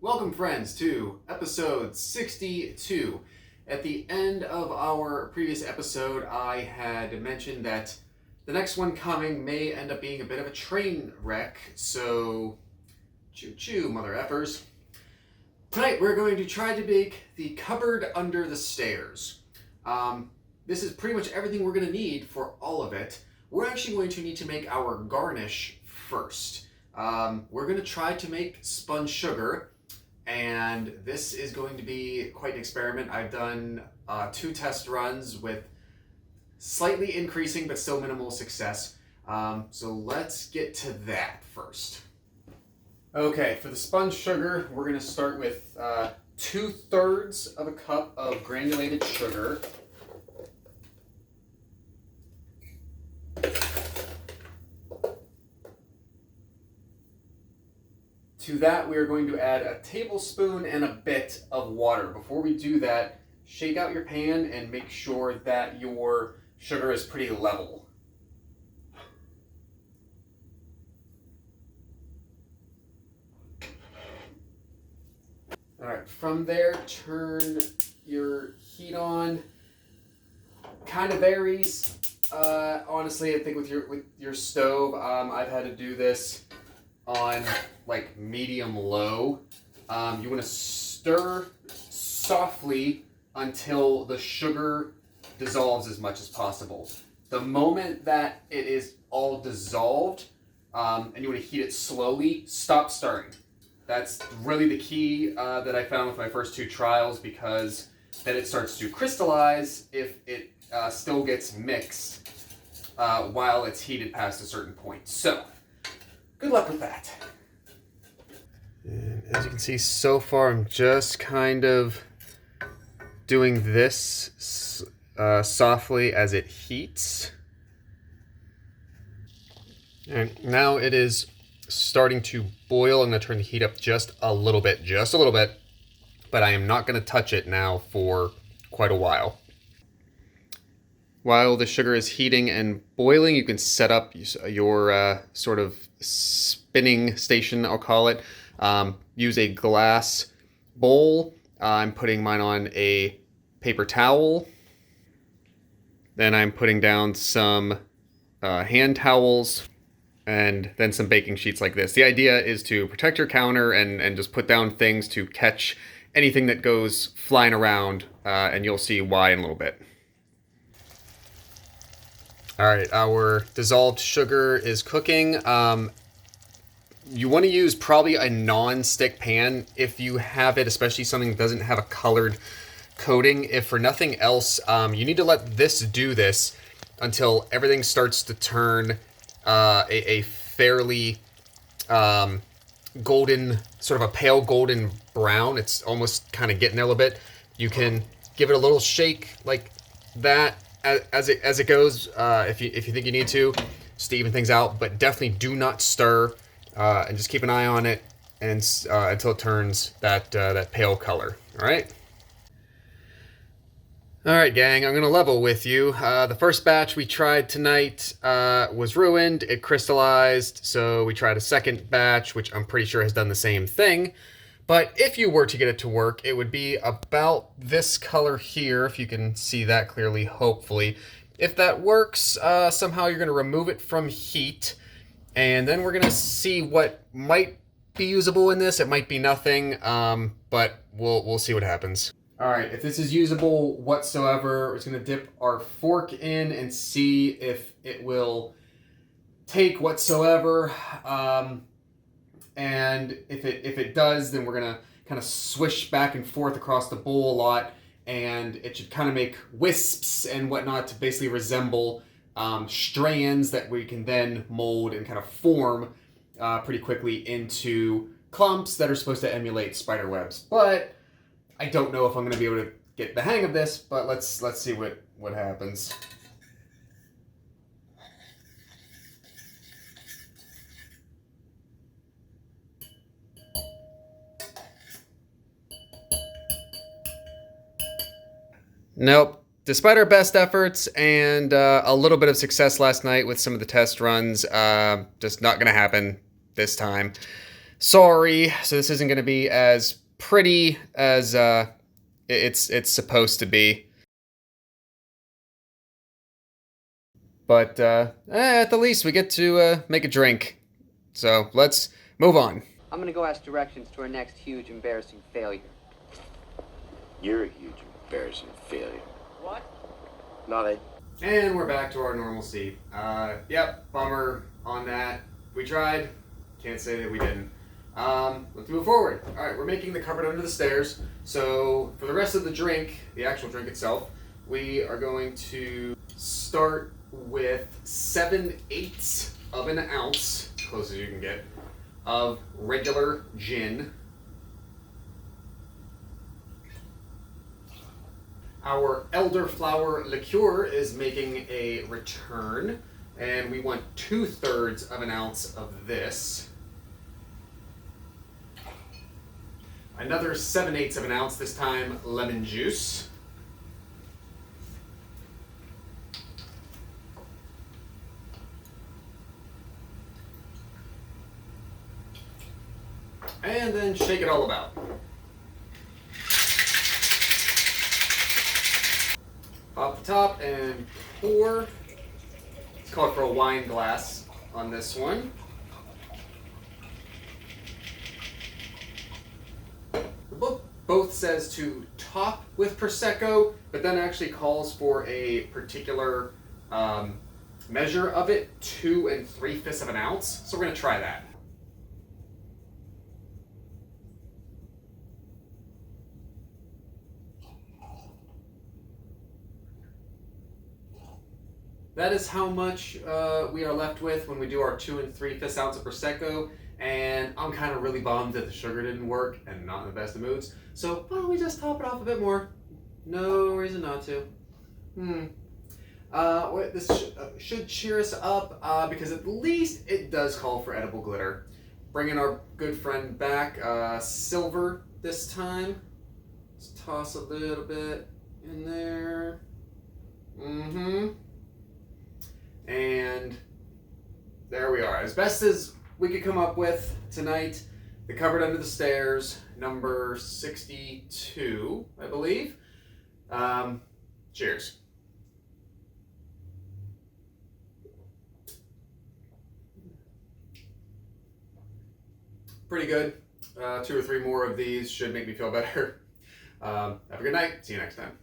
Welcome, friends, to episode 62. At the end of our previous episode, I had mentioned that the next one coming may end up being a bit of a train wreck, so choo choo, mother effers. Tonight, we're going to try to make the cupboard under the stairs. This is pretty much everything we're going to need for all of it. We're actually going to need to make our garnish first. We're going to try to make spun sugar. And this is going to be quite an experiment. I've done 2 test runs with slightly increasing but still minimal success. So let's get to that first. Okay, for the spun sugar, we're going to start with 2/3 of a cup of granulated sugar. To that, we are going to add a tablespoon and a bit of water. Before we do that, shake out your pan and make sure that your sugar is pretty level. All right, from there, turn your heat on. Kind of varies. Honestly, I think with your stove, I've had to do this on like medium low. You want to stir softly until the sugar dissolves as much as possible. The moment that it is all dissolved, and you want to heat it slowly, stop stirring. That's really the key that I found with my first 2 trials, because then it starts to crystallize if it still gets mixed while it's heated past a certain point. So, good luck with that. And as you can see, so far I'm just kind of doing this softly as it heats. And now it is starting to boil. I'm going to turn the heat up just a little bit, but I am not going to touch it now for quite a while. While the sugar is heating and boiling, you can set up your sort of spinning station, I'll call it. Use a glass bowl. I'm putting mine on a paper towel. Then I'm putting down some hand towels, and then some baking sheets like this. The idea is to protect your counter and just put down things to catch anything that goes flying around, and you'll see why in a little bit. All right, our dissolved sugar is cooking. You want to use probably a non-stick pan if you have it, especially something that doesn't have a colored coating. If for nothing else, you need to let this do this until everything starts to turn a fairly golden, sort of a pale golden brown. It's almost kind of getting there a little bit. You can give it a little shake like that as it goes, if you think you need to even things out, but definitely do not stir, and just keep an eye on it and until it turns that pale color. All right. All right, gang, I'm going to level with you. The first batch we tried tonight was ruined. It crystallized, so we tried a second batch, which I'm pretty sure has done the same thing. But if you were to get it to work, it would be about this color here, if you can see that clearly, hopefully. If that works, somehow you're going to remove it from heat, and then we're going to see what might be usable in this. It might be nothing, but we'll see what happens. All right, if this is usable whatsoever, we're just gonna dip our fork in and see if it will take whatsoever. And if it does, then we're gonna kind of swish back and forth across the bowl a lot, and it should kind of make wisps and whatnot to basically resemble strands that we can then mold and kind of form pretty quickly into clumps that are supposed to emulate spider webs. But I don't know if I'm going to be able to get the hang of this, but let's see what happens. Nope. Despite our best efforts and a little bit of success last night with some of the test runs, just not going to happen this time. Sorry, so this isn't going to be as pretty as it's supposed to be. But at the least, we get to make a drink. So let's move on. I'm gonna go ask directions to our next huge, embarrassing failure. You're a huge, embarrassing failure. What? Not And we're back to our normalcy. Yep, bummer on that. We tried. Can't say that we didn't. Let's move forward. All right, we're making the cupboard under the stairs. So for the rest of the drink, the actual drink itself, we are going to start with 7/8 of an ounce, close as you can get, of regular gin. Our elderflower liqueur is making a return, and we want 2/3 of an ounce of this. Another 7/8 of an ounce, this time lemon juice. And then shake it all about. Pop the top and pour. Let's call it for a wine glass on this one. The book both says to top with Prosecco, but then actually calls for a particular measure of it, 2 3/5 of an ounce. So we're going to try that. That is how much we are left with when we do our 2 3/5 ounce of Prosecco, and I'm kind of really bummed that the sugar didn't work and not in the best of moods. So why don't we just top it off a bit more? No reason not to. This should cheer us up because at least it does call for edible glitter. Bringing our good friend back, silver this time. Let's toss a little bit in there. And there we are. As best as we could come up with tonight, the cupboard under the stairs, number 62, I believe. Cheers. Pretty good. 2 or 3 more of these should make me feel better. Have a good night. See you next time.